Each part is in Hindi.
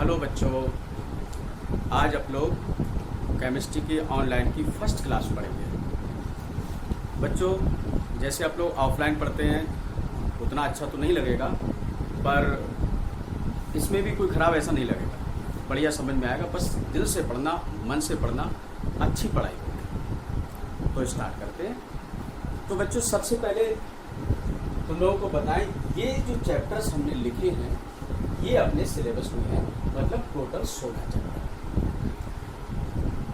हेलो बच्चों, आज आप लोग केमिस्ट्री की ऑनलाइन की फर्स्ट क्लास पढ़ेंगे। बच्चों, जैसे आप लोग ऑफलाइन पढ़ते हैं उतना अच्छा तो नहीं लगेगा, पर इसमें भी कोई ख़राब ऐसा नहीं लगेगा, बढ़िया समझ में आएगा। बस दिल से पढ़ना, मन से पढ़ना, अच्छी पढ़ाई होगी। तो स्टार्ट करते हैं। तो बच्चों, सबसे पहले तुम लोगों को बताएं, ये जो चैप्टर्स हमने लिखे हैं ये अपने सिलेबस में है, मतलब टोटल 16 चैप्टर।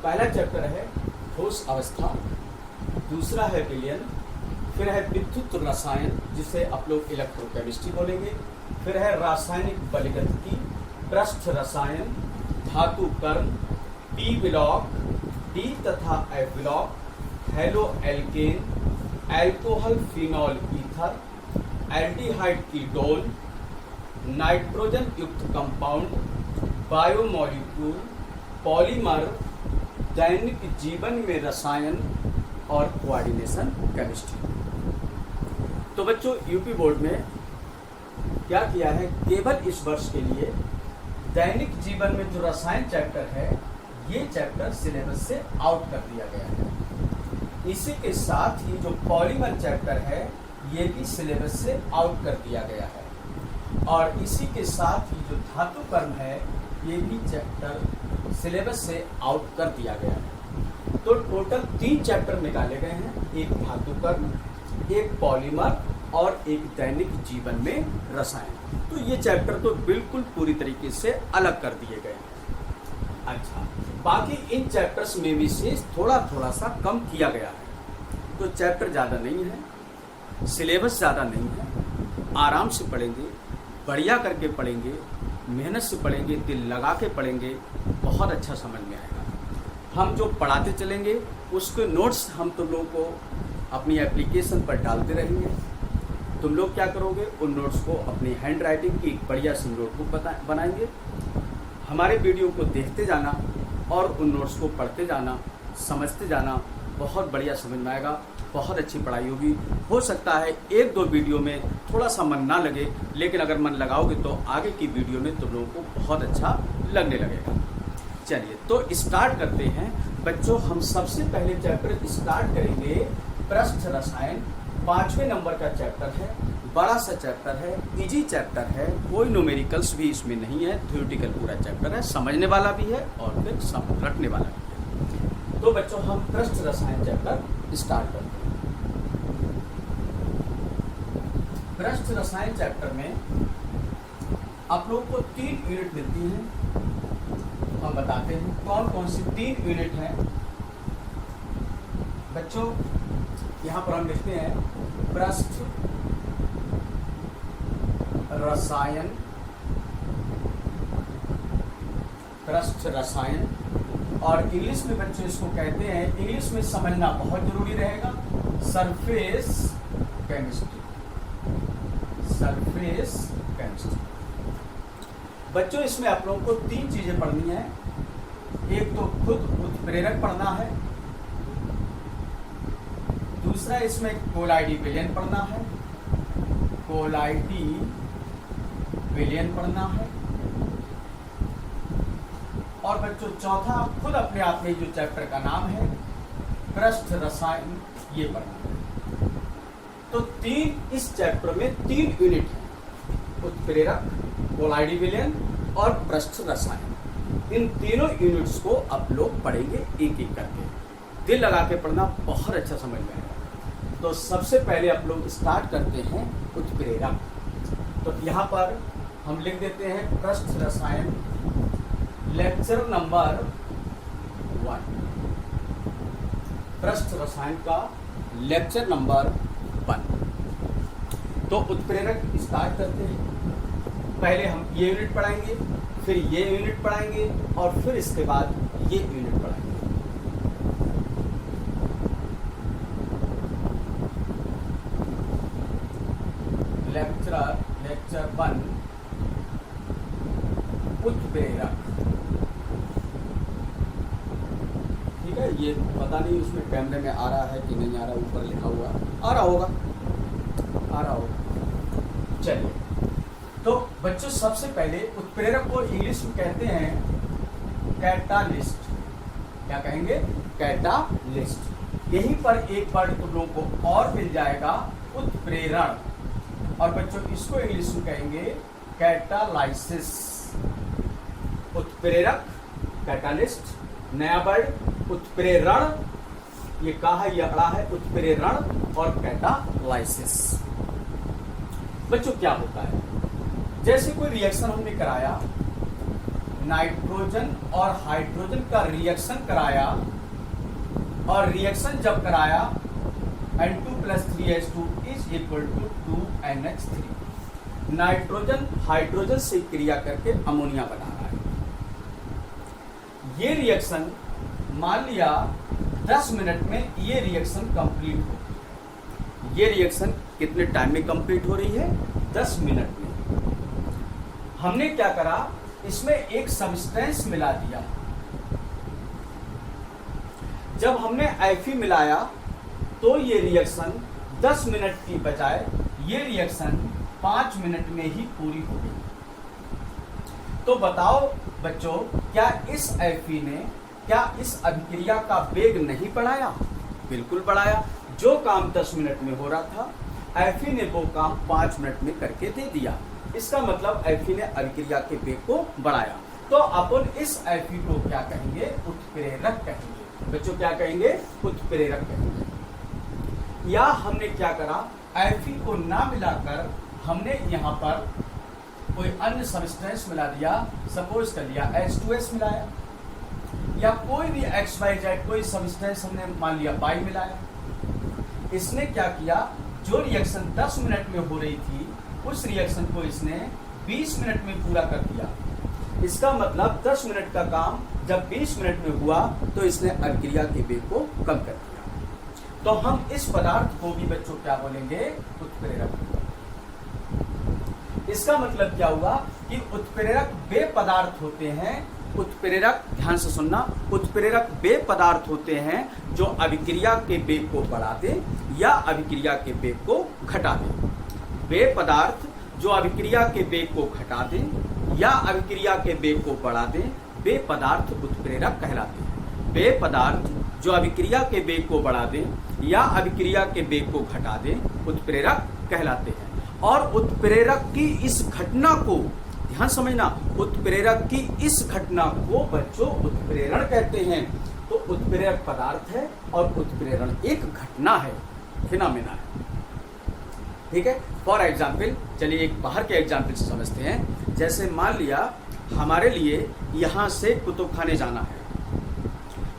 पहला चैप्टर है ठोस अवस्था, दूसरा है विलयन, फिर है विद्युत रसायन जिसे आप लोग इलेक्ट्रोकेमिस्ट्री बोलेंगे, फिर है रासायनिक बलगतिकी, पृष्ठ रसायन, धातु कर्ण, पी ब्लॉक, डी तथा F block, halo alkane, alcohol phenol ether, aldehyde ketone, nitrogen युक्त कंपाउंड, बायोमॉलिक्यूल, पॉलीमर, दैनिक जीवन में रसायन और कोऑर्डिनेशन केमिस्ट्री। तो बच्चों, यूपी बोर्ड में क्या किया है, केवल इस वर्ष के लिए दैनिक जीवन में जो रसायन चैप्टर है ये चैप्टर सिलेबस से आउट कर दिया गया है। इसी के साथ ही जो पॉलीमर चैप्टर है ये भी सिलेबस से आउट कर दिया गया है, और इसी के साथ ही जो धातु कर्म है ये भी चैप्टर सिलेबस से आउट कर दिया गया है। तो टोटल 3 चैप्टर निकाले गए हैं, एक धातु कर्म, एक पॉलीमर और एक दैनिक जीवन में रसायन। तो ये चैप्टर तो बिल्कुल पूरी तरीके से अलग कर दिए गए हैं। अच्छा, बाकी इन चैप्टर्स में भी से थोड़ा थोड़ा सा कम किया गया है। तो चैप्टर ज़्यादा नहीं है, सिलेबस ज़्यादा नहीं है, आराम से पढ़ेंगे, बढ़िया करके पढ़ेंगे, मेहनत से पढ़ेंगे, दिल लगा के पढ़ेंगे, बहुत अच्छा समझ में आएगा। हम जो पढ़ाते चलेंगे उसके नोट्स हम तुम लोगों को अपनी एप्लीकेशन पर डालते रहेंगे। तुम लोग क्या करोगे, उन नोट्स को अपनी हैंड राइटिंग की बढ़िया सी नोटबुक बनाएंगे। हमारे वीडियो को देखते जाना और उन नोट्स को पढ़ते जाना, समझते जाना, बहुत बढ़िया समझ में आएगा, बहुत अच्छी पढ़ाई होगी। हो सकता है 1-2 वीडियो में थोड़ा सा मन ना लगे, लेकिन अगर मन लगाओगे तो आगे की वीडियो में तुम लोगों को बहुत अच्छा लगने लगेगा। चलिए तो स्टार्ट करते हैं बच्चों। हम सबसे पहले चैप्टर स्टार्ट करेंगे पृष्ठ रसायन, 5वें नंबर का चैप्टर है, बड़ा सा चैप्टर है, इजी चैप्टर है, कोई न्यूमेरिकल्स भी इसमें नहीं है, थ्योरेटिकल पूरा चैप्टर है, समझने वाला भी है और फिर रटने वाला भी है। तो बच्चों, हम पृष्ठ रसायन चैप्टर स्टार्ट करते हैं। पृष्ठ रसायन चैप्टर में आप लोग को 3 यूनिट मिलती हैं। हम बताते हैं कौन कौन सी 3 यूनिट हैं। बच्चों, यहाँ पर हम लिखते हैं पृष्ठ रसायन, पृष्ठ रसायन, और इंग्लिश में बच्चों इसको कहते हैं, इंग्लिश में समझना बहुत जरूरी रहेगा, सरफेस केमिस्ट्री। सरफेस केमिस्ट्री बच्चों, इसमें आप लोगों को 3 चीजें पढ़नी है। एक तो खुद उत्प्रेरक पढ़ना है, दूसरा इसमें कोलाइडी विलयन पढ़ना है, कोलाइडी विलयन पढ़ना है, और बच्चों चौथा खुद अपने आप में जो चैप्टर का नाम है पृष्ठ रसायन, ये पढ़ना है। तो इस चैप्टर में 3 यूनिट है, उत्प्रेरक, कोलाइडी विलयन और पृष्ठ रसायन। इन तीनों यूनिट्स को आप लोग पढ़ेंगे एक एक करके, दिल लगा के पढ़ना, बहुत अच्छा समझ में आएगा। तो सबसे पहले आप लोग स्टार्ट करते हैं उत्प्रेरक। तो यहाँ पर हम लिख देते हैं पृष्ठ रसायन लेक्चर नंबर 1, पृष्ठ रसायन का लेक्चर नंबर 1। तो उत्प्रेरक स्टार्ट करते हैं। पहले हम ये यूनिट पढ़ाएंगे, फिर ये यूनिट पढ़ाएंगे और फिर इसके बाद ये यूनिट पढ़ाएंगे। लेक्चर 1 उत्प्रेरक। ठीक है, ये पता नहीं उसमें कैमरे में आ रहा है कि नहीं आ रहा, ऊपर लिखा हुआ आ रहा होगा। चलिए, तो बच्चों सबसे पहले उत्प्रेरक को इंग्लिश में कहते हैं कैटालिस्ट। क्या कहेंगे? कैटालिस्ट। यहीं पर एक वर्ड तुम लोगों को और मिल जाएगा, उत्प्रेरण। और बच्चों इसको इंग्लिश में कहेंगे कैटालाइसिस। उत्प्रेरक कैटालिस्ट, नया वर्ड उत्प्रेरण, ये कहा है, ये अड़ा है, उत्प्रेरण और कैटालाइसिस। बच्चों क्या होता है? जैसे कोई रिएक्शन हमने कराया, नाइट्रोजन और हाइड्रोजन का रिएक्शन कराया, और रिएक्शन जब कराया N2 + 3H2 = 2NH3। Nitrogen hydrogen से क्रिया करके अमोनिया बना रहा है। ये रिएक्शन मान लिया 10 मिनट में ये रिएक्शन कंप्लीट हो। ये रिएक्शन कितने टाइम में कंप्लीट हो रही है? 10 मिनट में। हमने क्या करा, इसमें एक सब्सटेंस मिला दिया। जब हमने Fe मिलाया तो ये रिएक्शन 10 मिनट की बजाय ये रिएक्शन 5 मिनट में ही पूरी हो गई। तो बताओ बच्चों, क्या इस Fe ने क्या इस अभिक्रिया का वेग नहीं बढ़ाया? बिल्कुल बढ़ाया। जो काम 10 मिनट में हो रहा था, Fe ने वो काम 5 मिनट में करके दे दिया। इसका मतलब Fe ने अभिक्रिया के वेग को बढ़ाया। तो अपन इस Fe को क्या कहेंगे? उत्प्रेरक कहेंगे। बच्चों क्या कहेंगे? उत्प्रेरक कहेंगे। या हमने क्या करा, Fe को ना मिलाकर हमने यहाँ पर कोई अन्य सब्सटेंस मिला दिया। सपोज कर लिया H2S मिलाया, या कोई भी XYZ कोई सब्सटेंस हमने मान लिया Y मिलाया। इसने क्या किया, जो रिएक्शन 10 मिनट में हो रही थी, उस रिएक्शन को इसने 20 मिनट में पूरा कर दिया। इसका मतलब 10 मिनट का काम जब 20 मिनट में हुआ तो इसने अभिक्रिया के वेग को कम कर दिया। तो हम इस पदार्थ को भी बच्चों क्या बोलेंगे? उत्प्रेरक। इसका मतलब क्या हुआ कि उत्प्रेरक वे पदार्थ होते हैं, उत्प्रेरक, ध्यान से सुनना, उत्प्रेरक वे पदार्थ होते हैं जो अभिक्रिया के वेग को बढ़ा दें या अभिक्रिया के वेग को घटा दें। वे पदार्थ जो अभिक्रिया के वेग को घटा दें या अभिक्रिया के वेग को बढ़ा दें, वे पदार्थ उत्प्रेरक कहलाते हैं। वे पदार्थ जो अभिक्रिया के वेग को बढ़ा दें या अभिक्रिया के वेग को घटा दें, उत्प्रेरक कहलाते हैं। और उत्प्रेरक की इस घटना को ध्यान समझना, उत्प्रेरक की इस घटना को बच्चों उत्प्रेरण कहते हैं। तो उत्प्रेरक पदार्थ है और उत्प्रेरण एक घटना है, फिनोमेना है। ठीक है। फॉर एग्जाम्पल, चलिए एक बाहर के एग्जाम्पल से समझते हैं। जैसे मान लिया हमारे लिए यहाँ से कुतुब खाने जाना है,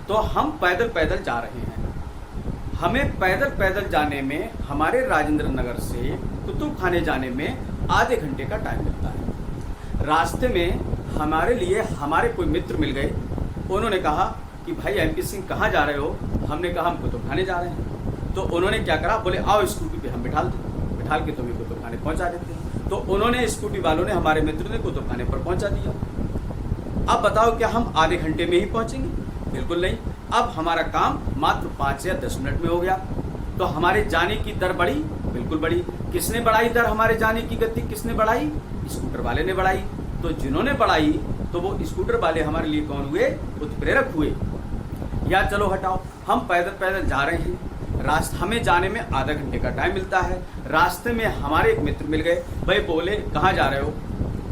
तो हम पैदल पैदल जा रहे हैं। हमें पैदल पैदल जाने में, हमारे राजेंद्र नगर से कुतुब खाने जाने में आधे घंटे का टाइम मिलता है। रास्ते में हमारे लिए हमारे कोई मित्र मिल गए, उन्होंने कहा कि भाई MP सिंह कहाँ जा रहे हो? हमने कहा हम कुतुब खाने जा रहे हैं। तो उन्होंने क्या करा, बोले आओ स्कूटी पे हम बिठाल के तुम्हें कुतुब खाने पहुँचा देते हैं। तो उन्होंने, स्कूटी वालों ने, हमारे मित्र ने कुतुब खाने पर पहुँचा दिया। अब बताओ क्या हम आधे घंटे में ही पहुँचेंगे? बिल्कुल नहीं। अब हमारा काम मात्र 5 या 10 मिनट में हो गया। तो हमारे जाने की दर बढ़ी? बिल्कुल बढ़ी। किसने बढ़ाई दर? हमारे जाने की गति किसने बढ़ाई? स्कूटर वाले ने बढ़ाई। तो जिन्होंने बढ़ाई तो वो स्कूटर वाले हमारे लिए कौन हुए? उत्प्रेरक हुए। या चलो हटाओ, हम पैदल पैदल जा रहे हैं, हमें जाने में आधा घंटे का टाइम मिलता है। रास्ते में हमारे एक मित्र मिल गए, भाई बोले कहाँ जा रहे हो?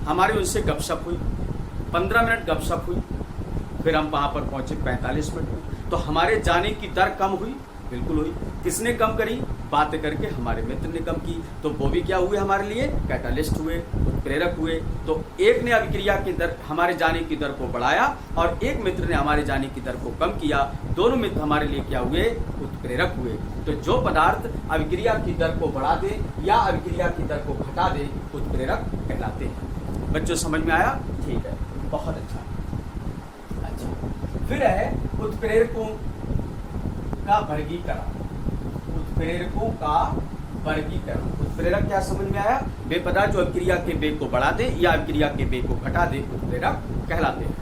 हमारी उनसे गपशप हुई, 15 मिनट गपशप हुई, फिर हम वहाँ पर पहुँचे 45 मिनट में। तो हमारे जाने की दर कम हुई? बिल्कुल हुई। किसने कम करी? बातें करके हमारे मित्र ने कम की। तो वो भी क्या हुए? हमारे लिए कैटालिस्ट हुए, उत्प्रेरक हुए। तो एक ने अभिक्रिया की दर, हमारे जाने की दर को बढ़ाया और एक मित्र ने हमारे जाने की दर को कम किया। दोनों मित्र हमारे लिए क्या हुए? उत्प्रेरक हुए। तो जो पदार्थ अभिक्रिया की दर को बढ़ा दे या अभिक्रिया की दर को घटा दे, उत्प्रेरक कहलाते हैं। बच्चों समझ में आया? ठीक है, बहुत अच्छा। फिर है उत्प्रेरकों का वर्गीकरण। उत्प्रेरकों का वर्गीकरण। उत्प्रेरक क्या समझ में आया? वे पदार्थ जो अभिक्रिया के वेग को बढ़ा दे या अभिक्रिया के वेग को घटा दे, उत्प्रेरक कहलाते हैं।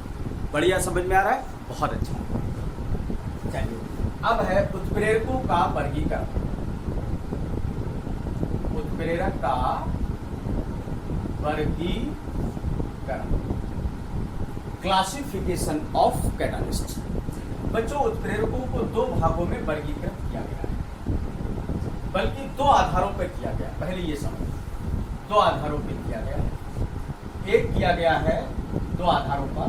बढ़िया, समझ में आ रहा है? बहुत अच्छा। चलिए अब है उत्प्रेरकों का वर्गीकरण। उत्प्रेरक का वर्गीकरण, क्लासिफिकेशन ऑफ कैटालिस्ट। बच्चों उत्प्रेरकों को दो भागों में वर्गीकृत किया गया है, बल्कि दो आधारों पर किया गया है। पहले ये समझ, दो आधारों पर किया गया है। एक किया गया है दो आधारों पर,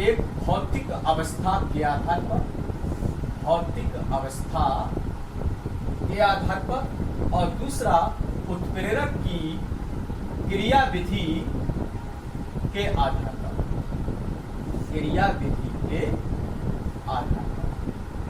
एक भौतिक अवस्था के आधार पर, भौतिक अवस्था के आधार पर, और दूसरा उत्प्रेरक की क्रिया विधि के आधार पर, क्रिया विधि के आधार पर।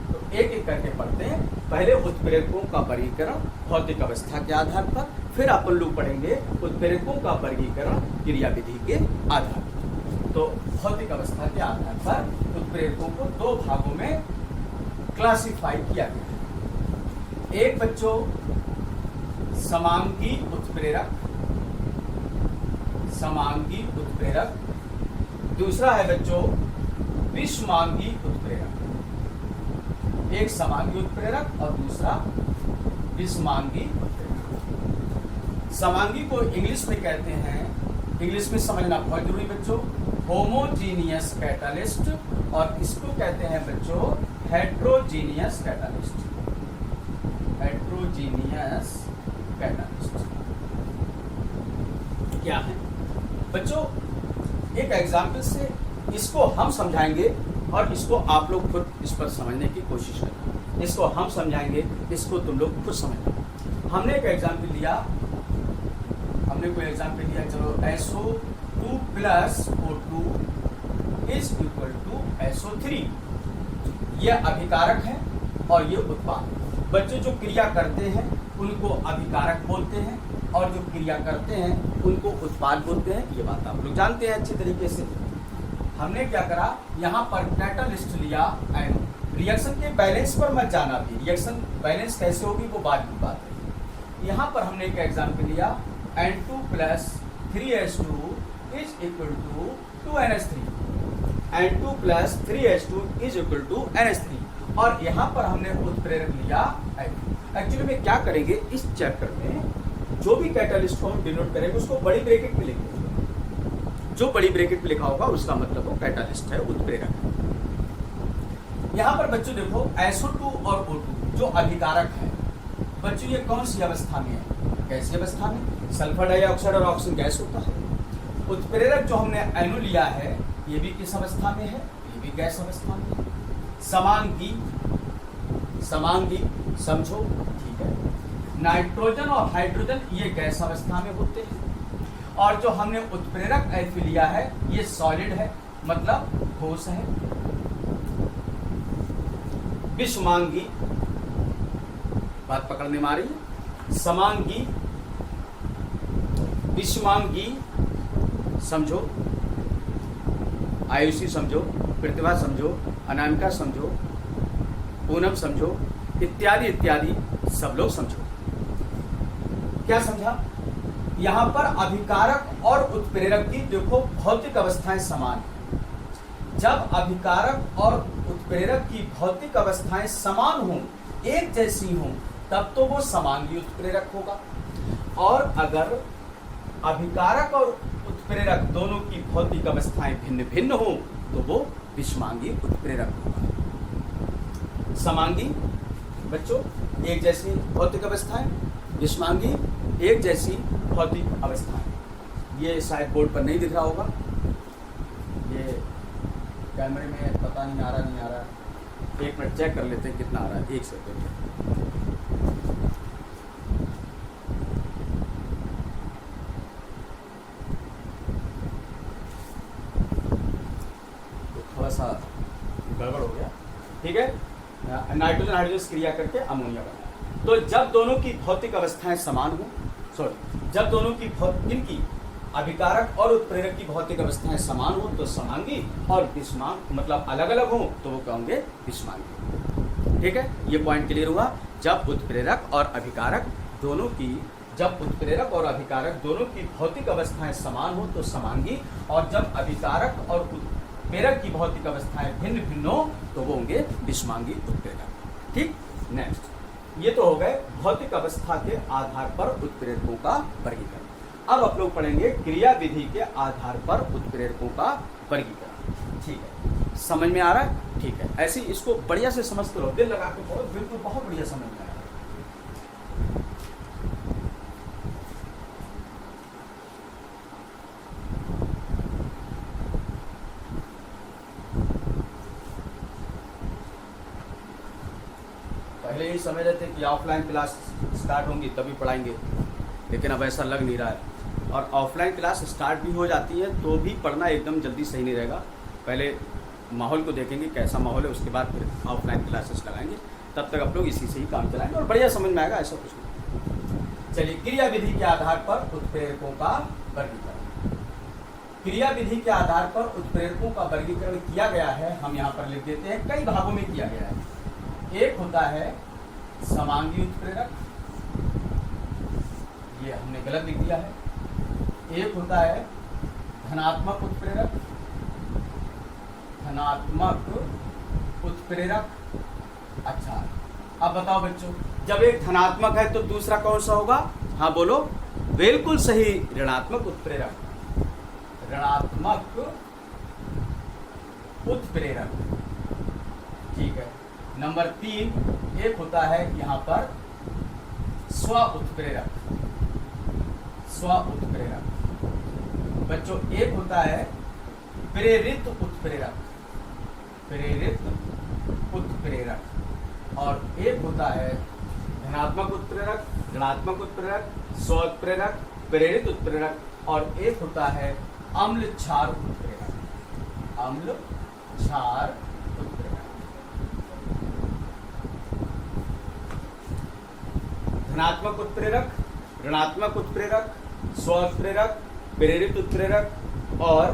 तो एक एक करके पढ़ते हैं। पहले उत्प्रेरकों का वर्गीकरण भौतिक अवस्था के आधार पर, फिर अपन लोग पढ़ेंगे उत्प्रेरकों का वर्गीकरण क्रिया विधि के आधार पर। तो भौतिक अवस्था के आधार पर उत्प्रेरकों को दो भागों में क्लासिफाई किया गया है। एक बच्चों समांगी उत्प्रेरक, समांगी उत्प्रेरक, दूसरा है बच्चों विषमांगी उत्प्रेरक। एक समांगी उत्प्रेरक और दूसरा विषमांगी उत्प्रेरक। समांगी को इंग्लिश में कहते हैं, इंग्लिश में समझना बहुत जरूरी बच्चों, होमोजीनियस कैटालिस्ट, और इसको कहते हैं बच्चों हेट्रोजीनियस कैटालिस्ट, हेट्रोजीनियस कैटालिस्ट। क्या है बच्चों, एक एग्जाम्पल से इसको हम समझाएंगे और इसको आप लोग खुद इस पर समझने की कोशिश करना। इसको हम समझाएंगे, इसको तुम लोग खुद समझना। हमने एक एग्जाम्पल लिया, हमने कोई एग्जाम्पल लिया, चलो SO2 + O2 is equal to SO3। ये अभिकारक है और ये उत्पाद। बच्चे जो क्रिया करते हैं उनको अभिकारक बोलते हैं, और जो क्रिया करते हैं उनको उत्पाद बोलते हैं। ये बात आप लोग जानते हैं अच्छी तरीके से। हमने क्या करा, यहाँ पर कैटालिस्ट लिया एनो। रिएक्शन के बैलेंस पर मत जाना, भी रिएक्शन बैलेंस कैसे होगी वो बाद की बात है। यहाँ पर हमने एक एग्जाम्पल लिया N2 + 3H2 is equal to 2NH3, N2 + 3H2 is equal to NH3, और यहाँ पर हमने उत्प्रेरक लिया N। एक्चुअली में क्या करेंगे, इस चैप्टर में जो भी कैटालिस्ट को हम डिनोट करेंगे उसको बड़ी ब्रैकेट में लिखेंगे। जो बड़ी ब्रैकेट में लिखा होगा उसका मतलब वो कैटालिस्ट है, उत्प्रेरक। यहाँ पर बच्चों देखो SO2 और O2 जो अभिकारक है, बच्चों ये कौन सी अवस्था में है, कैसी अवस्था में, सल्फर डाइऑक्साइड और ऑक्सीजन गैस होता है। उत्प्रेरक जो हमने एनो लिया है ये भी किस अवस्था में है, ये भी गैस अवस्था में है। समांगी, समांगी समझो, ठीक है। नाइट्रोजन और हाइड्रोजन ये गैस अवस्था में होते हैं, और जो हमने उत्प्रेरक F लिया है ये सॉलिड है, मतलब ठोस है। विषमांगी, बात पकड़ने में आ रही है। समांगी, विषमांगी समझो, आयुषी समझो, प्रतिभा समझो, अनामिका समझो, पूनम समझो, इत्यादि इत्यादि सब लोग समझो। क्या समझा, यहाँ पर अभिकारक और उत्प्रेरक की देखो भौतिक अवस्थाएं समान हैं। जब अभिकारक और उत्प्रेरक की भौतिक अवस्थाएं समान हों, एक जैसी हों, तब तो वो समांगी उत्प्रेरक होगा। और अगर अभिकारक और उत्प्रेरक दोनों की भौतिक अवस्थाएं भिन्न भिन्न हों तो वो विषमांगी उत्प्रेरक होगा। समांगी बच्चों एक जैसी भौतिक अवस्थाएं, विषमांगी एक जैसी भौतिक अवस्थाएं। ये शायद बोर्ड पर नहीं दिख रहा होगा, ये कैमरे में पता नहीं आ रहा, नहीं आ रहा। एक मिनट चेक कर लेते हैं कितना आ रहा है, एक सेकंड। सा गड़बड़ हो गया, ठीक है। नाइट्रोजन हाइड्रोजन क्रिया करके अमोनिया बना। तो जब दोनों की भौतिक अवस्थाएं समान हो, जब दोनों की इनकी अभिकारक और उत्प्रेरक की भौतिक अवस्थाएं समान हो तो समांगी, और विषमांग मतलब अलग अलग हो तो वो कहोगे विषमांगी। ठीक है, ये पॉइंट क्लियर हुआ। जब उत्प्रेरक और अभिकारक दोनों की, जब उत्प्रेरक और अभिकारक दोनों की भौतिक अवस्थाएं समान हो तो समांगी, और जब अभिकारक और उत्प्रेरक की भौतिक अवस्थाएं भिन्न भिन्न हो तो वो होंगे विषमांगी उत्प्रेरक। ठीक, नेक्स्ट, ये तो हो गए भौतिक अवस्था के आधार पर उत्प्रेरकों का वर्गीकरण। अब आप लोग पढ़ेंगे क्रिया विधि के आधार पर उत्प्रेरकों का वर्गीकरण। ठीक है, समझ में आ रहा है? ठीक है, ऐसे इसको बढ़िया से समझते रहो, दिल लगा के बहुत, बिल्कुल बहुत बढ़िया समझ में आएगा। पहले ही समझ रहे थे कि ऑफलाइन क्लास स्टार्ट होंगी तभी पढ़ाएंगे, लेकिन अब ऐसा लग नहीं रहा है। और ऑफलाइन क्लास स्टार्ट भी हो जाती है तो भी पढ़ना एकदम जल्दी सही नहीं रहेगा। पहले माहौल को देखेंगे कैसा माहौल है, उसके बाद फिर ऑफलाइन क्लासेस लगाएंगे। तब तक आप लोग इसी से ही काम चलाएंगे और बढ़िया समझ में आएगा, ऐसा कुछ नहीं। चलिए, क्रिया विधि के आधार पर उत्प्रेरकों का वर्गीकरण। क्रिया विधि के आधार पर उत्प्रेरकों का वर्गीकरण किया गया है, हम यहाँ पर लिख देते हैं, कई भागों में किया गया है। एक होता है समांगी उत्प्रेरक, ये हमने गलत लिख दिया है। एक होता है धनात्मक उत्प्रेरक, धनात्मक उत्प्रेरक। अच्छा, अब बताओ बच्चों, जब एक धनात्मक है तो दूसरा कौन सा होगा? हाँ बोलो, बिल्कुल सही, ऋणात्मक उत्प्रेरक। ऋणात्मक उत्प्रेरक। ठीक है। नंबर 3, एक होता है यहाँ पर स्व उत्प्रेरक। स्व उत्प्रेरक बच्चों, एक होता है प्रेरित उत्प्रेरक। प्रेरित उत्प्रेरक। और एक होता है धनात्मक उत्प्रेरक, ऋणात्मक उत्प्रेरक, स्व उत्प्रेरक, प्रेरित उत्प्रेरक। और एक होता है अम्ल क्षार उत्प्रेरक। अम्ल क्षार उत्प्रेरक। धनात्मक उत्प्रेरक, ऋणात्मक उत्प्रेरक, स्व उत्प्रेरक, प्रेरित उत्प्रेरक और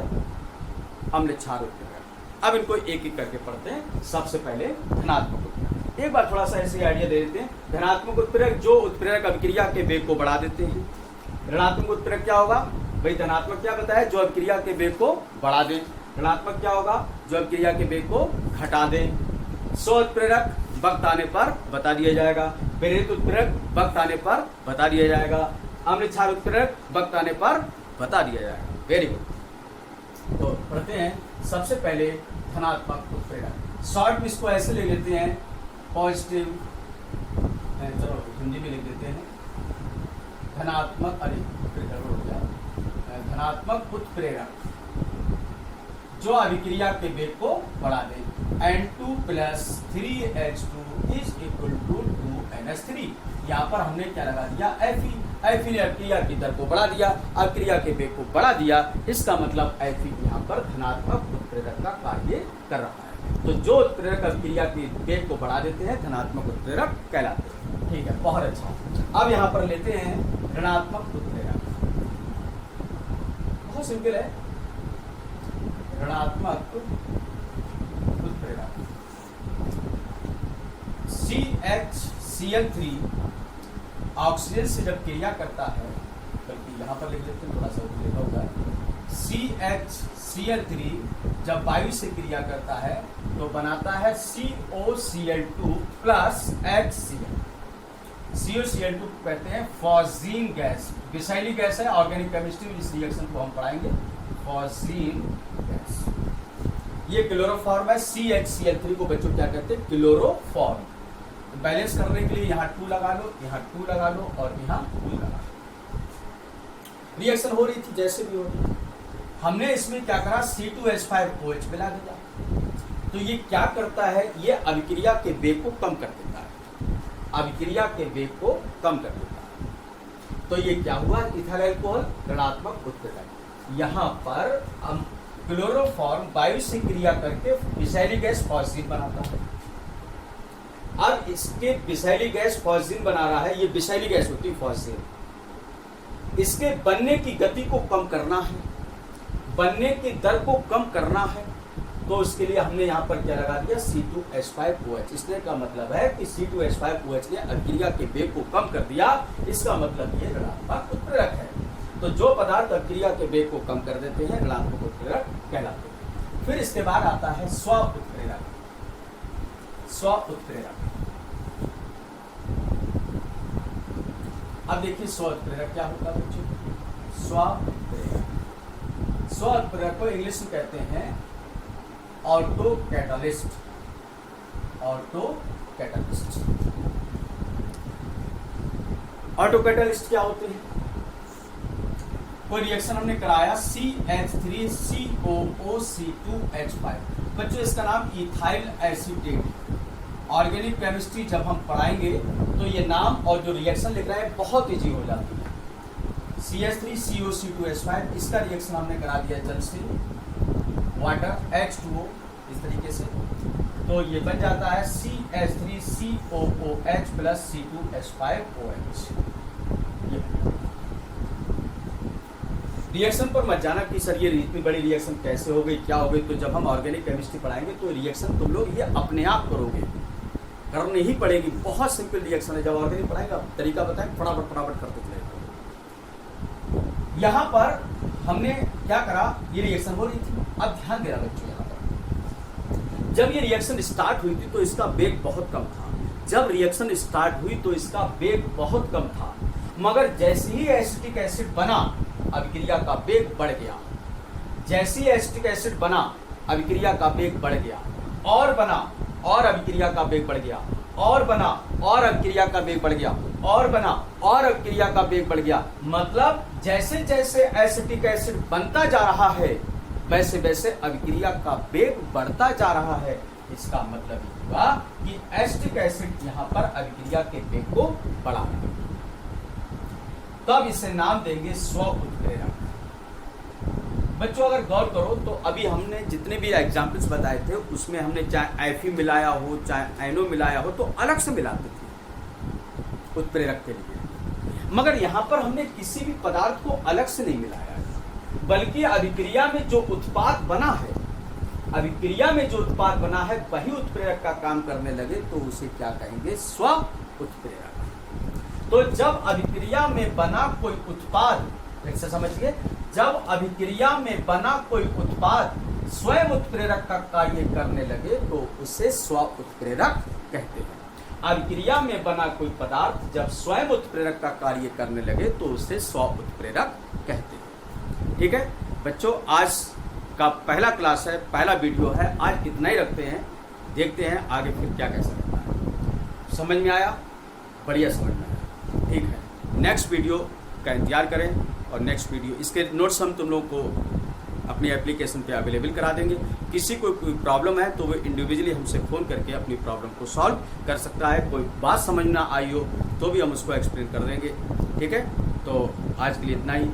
अम्ल क्षार उत्प्रेरक। अब इनको एक एक करके पढ़ते हैं। सबसे पहले धनात्मक उत्प्रेरक। एक बार थोड़ा सा ऐसे आइडिया दे देते हैं। धनात्मक उत्प्रेरक जो उत्प्रेरक अभिक्रिया के वेग को बढ़ा देते हैं। ऋणात्मक उत्प्रेरक क्या होगा भाई? धनात्मक क्या बताया? जो अभिक्रिया के वेग को बढ़ा दे। ऋणात्मक क्या होगा? जो अभिक्रिया के वेग को घटा दे। स्व उत्प्रेरक वक्त आने पर बता दिया जाएगा। प्रेरित उत्प्रेरक वक्त आने पर बता दिया जाएगा। अम्ल क्षार उत्प्रेरक वक्त आने पर बता दिया जाएगा। Very good. तो पढ़ते हैं सबसे पहले धनात्मक उत्प्रेरक। शॉर्ट में इसको ऐसे ले लेते हैं, पॉजिटिव, चलो हिंदी में लिख देते हैं धनात्मक, धनात्मक उत्प्रेरक जो अभिक्रिया के वेग को बढ़ा दे। N2 + 3H2 = 2NH3। यहाँ पर हमने क्या लगा दिया? Fe। Fe ने अभिक्रिया की दर को बढ़ा दिया, अभिक्रिया के वेग को बढ़ा दिया। इसका मतलब Fe यहाँ पर धनात्मक उत्प्रेरक का कार्य कर रहा है। तो जो उत्प्रेरक अभिक्रिया के वेग को बढ़ा देते हैं धनात्मक उत्प्रेरक कहलाते हैं। ठीक है, बहुत अच्छा। अब यहाँ पर लेते हैं ऋणात्मक उत्प्रेरक। बहुत सिंपल है। ऋणात्मक उत्प्रेरक CHCl3 ऑक्सीजन से जब क्रिया करता है, बल्कि यहाँ पर लिख लेते हैं, थोड़ा सा लिखा होगा, CHCl3 जब वायु से क्रिया करता है तो बनाता है COCl2 + HCl। COCl2 कहते हैं फॉस्जीन गैस, विषैली गैस है। ऑर्गेनिक केमिस्ट्री में इस रिएक्शन को हम पढ़ाएंगे। फॉस्जीन गैस, ये क्लोरोफॉर्म है। CHCl3 को बच्चों क्या कहते हैं? क्लोरोफॉर्म। बैलेंस करने के लिए यहाँ 2 लगा लो, यहाँ 2 लगा लो और यहाँ 2 लगा लो। रिएक्शन हो रही थी जैसे भी हो रही, हमने इसमें क्या करा? C2H5OH मिला दिया। तो ये क्या करता है? ये अभिक्रिया के वेग को कम कर देता है। अभिक्रिया के वेग को कम कर देता है। तो ये क्या हुआ? इथाइल अल्कोहल ऋणात्मक उत्प्रेरक। यहाँ पर हम क्लोरोफॉर्म वायु से क्रिया करके विषैली गैस फॉस्जीन बनाता है। अब इसके विषैली गैस फॉस्जीन बना रहा है, ये विषैली गैस होती है फॉस्जीन। इसके बनने की गति को कम करना है, बनने की दर को कम करना है, तो उसके लिए हमने यहाँ पर क्या लगा दिया? C2H5OH। इसने का मतलब है कि C2H5OH ने अभिक्रिया के वेग को कम कर दिया। इसका मतलब ये ऋणात्मक उत्प्रेरक है। तो जो पदार्थ अभिक्रिया के वेग को कम कर देते हैं ऋणात्मक उत्प्रेरक कहलाते हैं। फिर इसके बाद आता है स्व उत्प्रेरक। स्व उत्प्रेरक, अब देखिए स्व उत्प्रेरक क्या होता है बच्चों? स्व उत्प्रेरक। स्व उत्प्रेरक को इंग्लिश में कहते हैं auto catalyst. Auto catalyst. Auto catalyst क्या होते हैं? कोई रिएक्शन हमने कराया CH3COO2H5। बच्चों इसका नाम इथाइल एसीटेट। ऑर्गेनिक केमिस्ट्री जब हम पढ़ाएंगे तो ये नाम और जो रिएक्शन लिख रहा है बहुत इजी हो जाती है। CH3COC2H5 इसका रिएक्शन हमने करा दिया जल से वाटर H2O इस तरीके से, तो ये बन जाता है CH3COOH प्लस C2H5OH। रिएक्शन पर मत जाना कि सर ये इतनी बड़ी रिएक्शन कैसे हो गई, क्या हो गई। तो जब हम ऑर्गेनिक केमिस्ट्री पढ़ाएंगे तो रिएक्शन तुम लोग ये अपने आप करोगे, करनी ही पड़ेगी। बहुत सिंपल रिएक्शन है। जब ऑर्गेनिक पढ़ाएंगे तरीका बताएं, फटाफट फटाफट करते चले। यहाँ पर हमने क्या करा, ये रिएक्शन हो रही थी। अब ध्यान देना बच्चों, यहाँ पर जब ये रिएक्शन स्टार्ट हुई थी तो इसका वेग बहुत कम था। जब रिएक्शन स्टार्ट हुई तो इसका वेग बहुत कम था, मगर जैसे ही एसिटिक एसिड बना अभिक्रिया का वेग बढ़ गया। जैसे ही एसिटिक एसिड बना अभिक्रिया का वेग बढ़ गया, और बना और अभिक्रिया का वेग बढ़ गया, और बना और अभिक्रिया का वेग बढ़ गया, और बना और अभिक्रिया का वेग बढ़ गया। मतलब जैसे जैसे एसिटिक एसिड बनता जा रहा है वैसे वैसे अभिक्रिया का वेग बढ़ता जा रहा है। इसका मतलब ये हुआ कि एसिटिक एसिड यहाँ पर अभिक्रिया के वेग को बढ़ा रहा है। तब इसे नाम देंगे स्व उत्प्रेरक। बच्चों अगर गौर करो तो अभी हमने जितने भी एग्जाम्पल्स बताए थे उसमें हमने चाहे एफी मिलाया हो चाहे एनो मिलाया हो तो अलग से मिलाते थे उत्प्रेरक के लिए, मगर यहाँ पर हमने किसी भी पदार्थ को अलग से नहीं मिलाया है, बल्कि अभिक्रिया में जो उत्पाद बना है, अभिक्रिया में जो उत्पाद बना है वही उत्प्रेरक का काम करने लगे तो उसे क्या कहेंगे? स्व उत्प्रेरक। तो जब अभिक्रिया में बना कोई उत्पाद, फिर से समझिए, जब अभिक्रिया में बना कोई उत्पाद स्वयं उत्प्रेरक का कार्य करने लगे तो उसे स्व उत्प्रेरक कहते हैं। अभिक्रिया में बना कोई पदार्थ जब स्वयं उत्प्रेरक का कार्य करने लगे तो उसे स्व उत्प्रेरक कहते हैं। ठीक है बच्चों, आज का पहला क्लास है, पहला वीडियो है, आज इतना ही रखते हैं। देखते हैं आगे फिर क्या कैसा रहता है। समझ में आया? बढ़िया समझ में आया। ठीक है, नेक्स्ट वीडियो का इंतजार करें और नेक्स्ट वीडियो इसके नोट्स हम तुम लोगों को अपनी एप्लीकेशन पे अवेलेबल करा देंगे। किसी को कोई प्रॉब्लम है तो वो इंडिविजुअली हमसे फ़ोन करके अपनी प्रॉब्लम को सॉल्व कर सकता है। कोई बात समझ ना आई हो तो भी हम उसको एक्सप्लेन कर देंगे। ठीक है, तो आज के लिए इतना ही।